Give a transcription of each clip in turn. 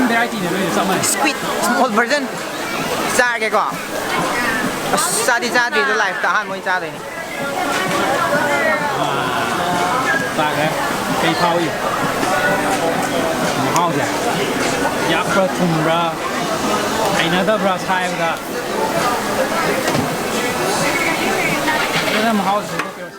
variety เนี่ยเลยสมัย squid small version จ้าแกก่อนจ้าดีจ้าดีตัวไลฟ์ตาหันมวยจ้าเลยนี่ตากแล้วไปเผาอีกหม้อใหญ่ยักษ์ประทุมราไอ้นั่นก็ปลาชายก็แล้วหม้อ是都给我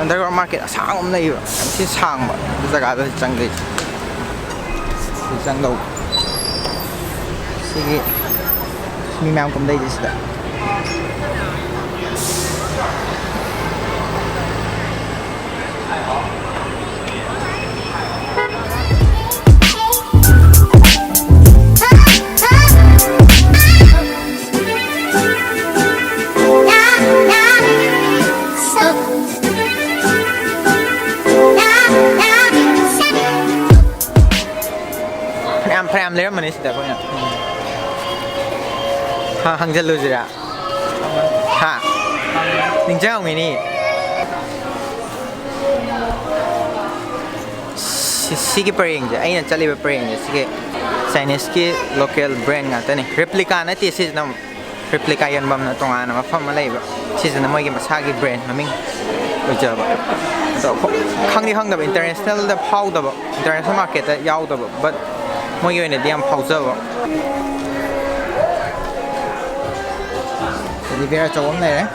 Underground market sáng hôm nay thì sáng mà bây giờ cả là chẳng gì chẳng đâu thì mình mang cùng đây thì sẽ Prem lấy mà này sẽ có nhỉ? Ha hàng chân lưu gì ạ? Ha, mình chắc không này Sige praying je, ay na chali ba praying je. Sige, Chinese ki local brand nga to ni. Replica na ti sis na replica yan bam na tong ana mafam malay ba. Sis na mo gi masagi brand maming uja ba. So khang ni khang da international da phau da ba. International market da yaw da ba. But mo gi ne diam phau za ba. Thì vera chawam này đấy.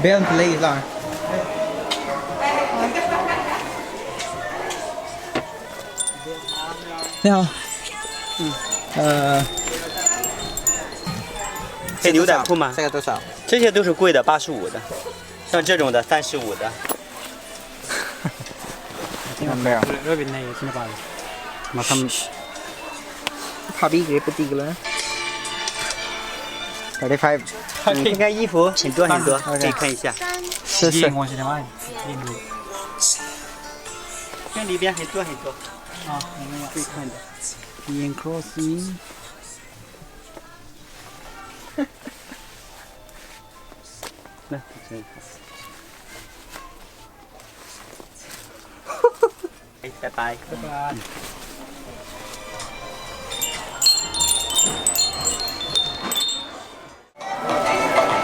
Bell play rồi. 你好，配牛仔裤吗？这个多少？这些都是贵的，85的，像这种的35的。没有。这边那个新的吧？马上。怕比给不低了。35。应该衣服很多很多，可以看一下。是是。我现在买。这里边很多很多。啊，可以看的。眼 cross 你。那真好。拜拜。拜拜。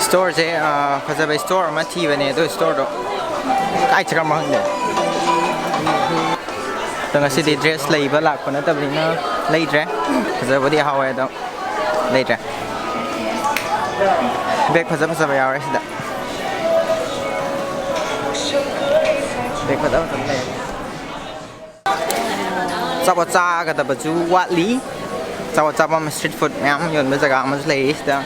store 这เขาจะไป store มาที่วันนี้ด้วย store ดอกใกล้จะกำลังเนี่ยตรงนั้น city dress เลยบ้าละคนนั้นแต่วันนี้เลยdress เขาจะวันที่เขาไว้ต้องเลยdress เบรกเขาจะภาษาไปเอาอะไรสิดะเบรกเขาจะภาษาไปจับว่าจ้าก็แต่ปัจจุบันลีจับว่าจ้าว่ามัน street food เนี่ยมันยนต์มาจากมันเลยสิดะ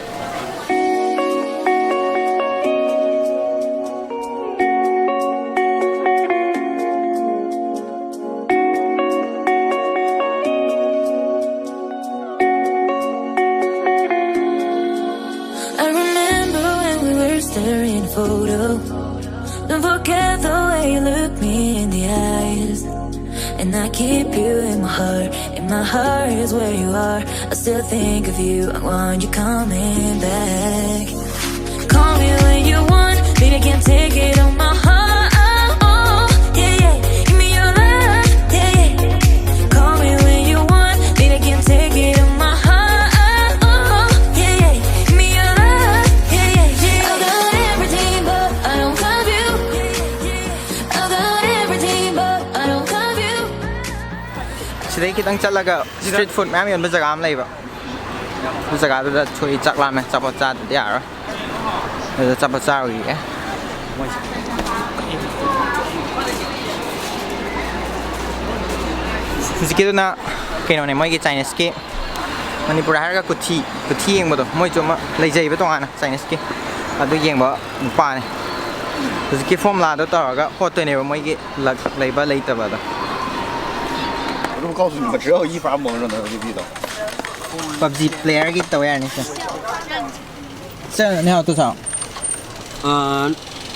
Don't forget the way you look me in the eyes. And I keep you in my heart is where you are. I still think of you, I want you coming back. Call me when you want, baby I can't take it on my heart. Yeah, yeah, give me your love, yeah, yeah. Call me when you want, baby I can't take it on my heart. Today kita Nang chalaga street food ma'am yon bazaga am lay ba. Bazaga da chui chak lam na chapot cha ya ro. Da chapot cha ri eh. Sikit na kino ne moi ki Chinese ki Manipur har ga kuthi yeng ba do moi choma lei jai ba tong ana Chinese ki adu yeng ba pa ne ki form la do ta ga hot ne ba moi ki lag lei ba lei ta ba da 我告诉你们，只要一发蒙上的就地道。 PUBG player की तो यार नहीं sir नहीं हो तो साउ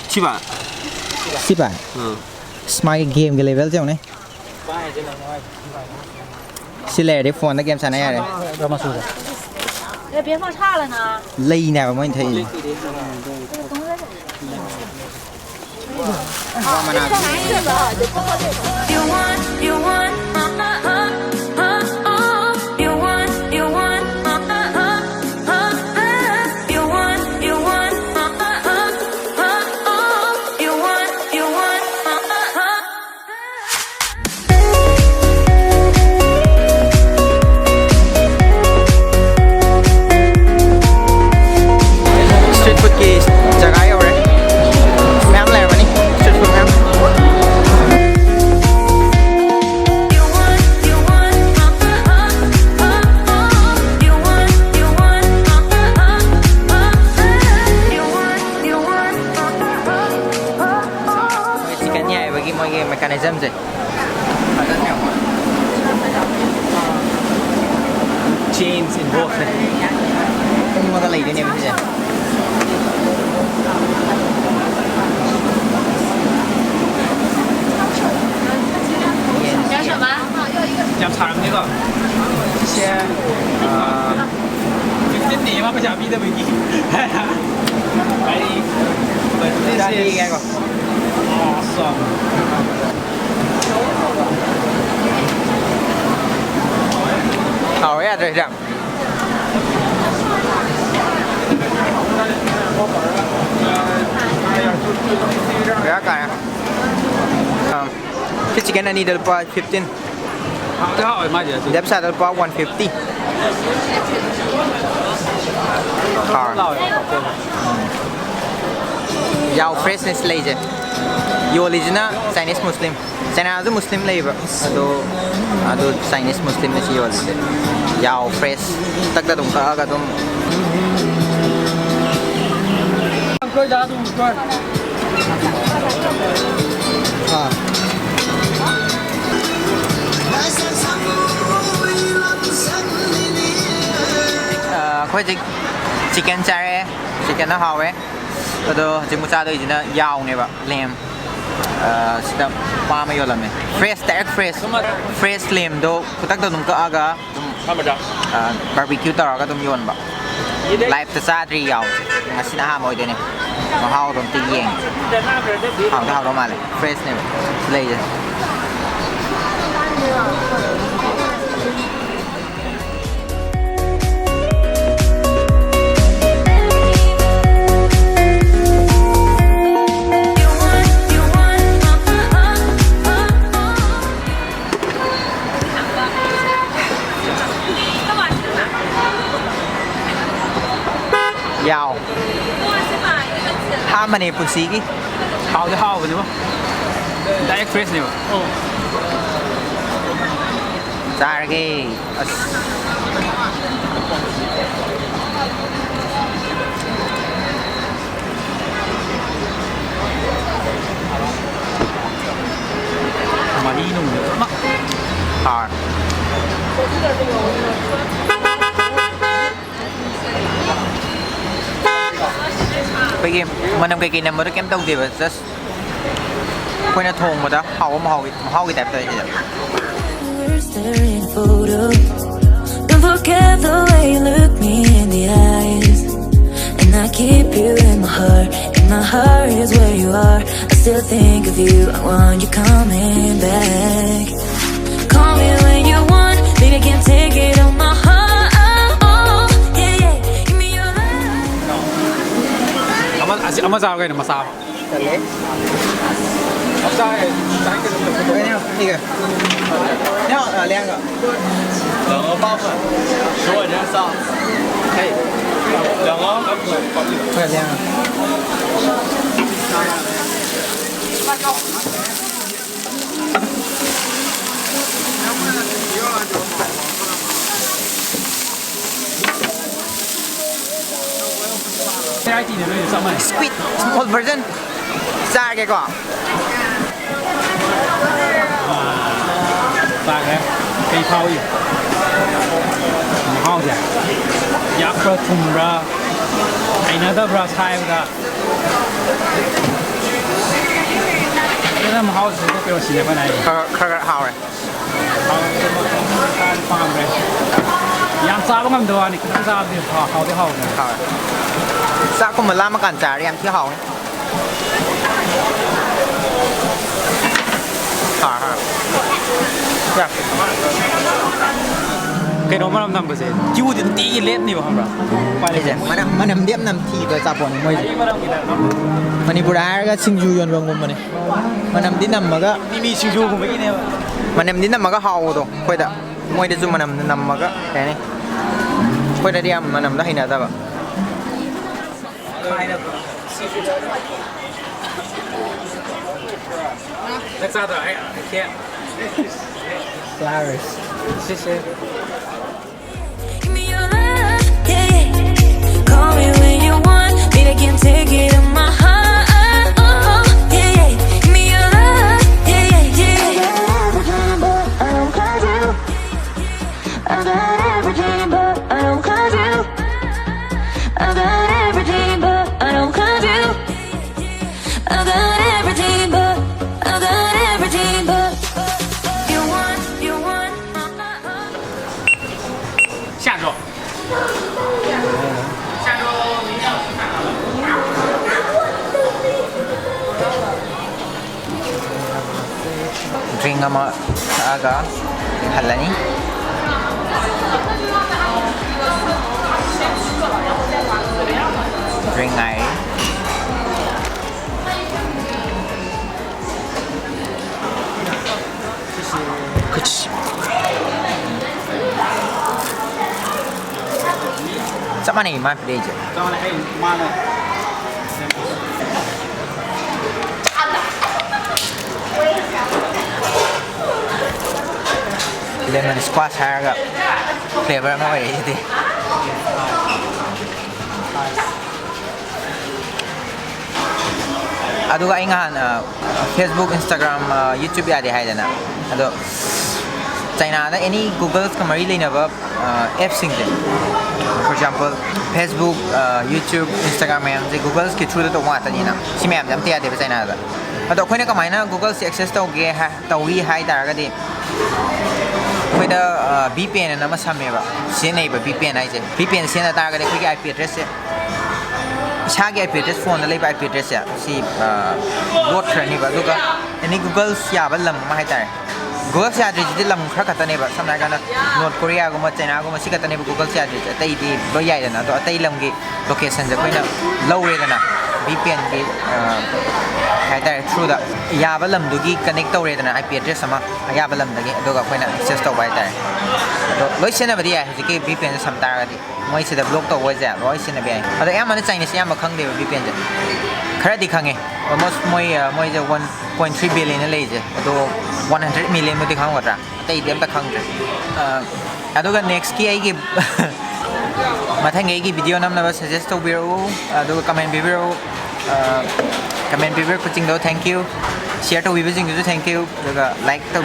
700 सिपा smart game के level से होने सिले रे फोन ना गेम साना यार 别放差了呢。 लई ना मैं थे You want, you want, you want, you want, you want, you want, you want, you want. Street food की जगह है और मैम ले बनी street food ma'am You want, you want, you want, you want, you want, you want. Chicken नहीं है बगी मोगे mechanism से chains involved มันก็เลยเนี่ยไม่ใช่ 叫什么？ nhập thẳng thế cơ xe 15年嘛不想逼的没逼来ra đi nghe coi awesome hảo ấy rồi rằng giá cả cái chicken này được bao 15 cái họ ở mai gì đẹp sao được bao 150 lâu rồi giàu freshness lấy chứ you original Chinese Muslim China là Muslim lấy vậy ado Chinese Muslim là gì vậy giàu fresh tất cả đồng cả đồng coi giá dùng coi khối chicken chare chicken nó hào ấy rồi chúng ta đây là giàu này bạn làm sẽ qua mấy lần này fresh direct fresh làm đồ tất cả đồng cả aga barbecue tao cả đồng yun bạn live từ xa đi giàu ngã xin ha mọi đây này mà hào đồng tiền giang hào đó mà này fresh này lấy rồi giàu ham mà này phụ sĩ cái hào thì hào vậy đúng không direct fresh này mà ra cái mà đi nung nữa mắc hard bây giờ mình làm cái này mới kém đâu thì just quên là thùng mà đó hậu cái đẹp rồi We're staring photos. Don't forget the way you look me in the eyes. And I keep you in my heart. And my heart is where you are. I still think of you. I want you coming back. Call me when you want. Baby, I can't take it on my heart. Yeah, yeah. Give me your love. 아마 sao cái này mà sao Thật đấy 一个，你好，两个，两个8份，10块钱仨，可以，两个，快两个。I D 呢有上麦。 Squid small version，炸嘅啩。炸嘅，氣泡嘅，唔好嘅。Yakra Tumra another brass high 的。现在唔好吃都俾我洗翻嚟。佢好嘅。好，放嚟。ยังซาบ้างกันตัวนี่คือซาที่เขาที่เขาเนี่ย 好嘅。炸ก็เหมือนล่ามากันจ่าเรียมที่หอง好好。dạ cái đó mà làm thầm bữa giờ chú thì tí lên nhiều không rồi quay lạiมันนำเดียมนำทีโดยจับปนมวยมันนี่บุราก็ชิงยูยนวงมันนี่มันนำดินนำมันก็ นี่มีชิงชูผมไม่กินเนี่ย มันนำดินนำมันก็ฮาวตัวค่อยแต่มวยเดี๋ยวจูมันนำมันก็แค่นี้ค่อยแต่เดียมมันนำได้หินอะไรแบบ นักศึกษาไอ้แค่ flowers 谢谢 Give me your love, yeah, yeah. Call me when you want me, I can take it in my heart, oh, yeah, yeah. Give me your love, yeah, yeah, yeah. I don't cause you. I got everything, but I don't cause you. I got everything, but I don't cause you. I got everything, but I got everything, but you want, you want. 下周 drink sama agak hal ni drink air kuch sama ni mah pilih je 刚才还有妈呢 lemon squash harga flavor mo ay iti aduga ingahan Facebook Instagram YouTube ya di hay dana ado China da any Google kamari lena ba app sing de for example Facebook YouTube Instagram ya je Google ke through da wa ta ni na si mem jam te ya de China da ado khoina kamai na Google si access to ge ha tawi hai da ga di with the VPN and nama sameva sene ba VPN ai je VPN sene ta ga de koi IP address se cha ge IP address phone le ba IP address ya si load khar ni ba duga ani Google sia ba lam ma hai ta Google sia address de lam khar ka ta ne ba samna ga na North Korea go ma China go ma si ka ta ne ba Google sia address tai di lo yai da na to tai lam gi location je koi na low re da na VPN gi hai ta through da ya ba lam du gi connect to re da na IP address sama ya ba lam da gi do ga koi na access to bai ta do loi sena ba di ya ji ki VPN sam ta ga di moi se da block to wa ja loi sena ba ada ya ma na Chinese ya ma khang de VPN je khara di khange almost moi je 1.3 billion le je do 100 million mo di khang wa ta tai dem ta khang je aduga next ki ai gi mathang ai gi video nam na ba suggest to biro aduga comment biro comment biro kuching do thank you share to video jing thank you aduga like to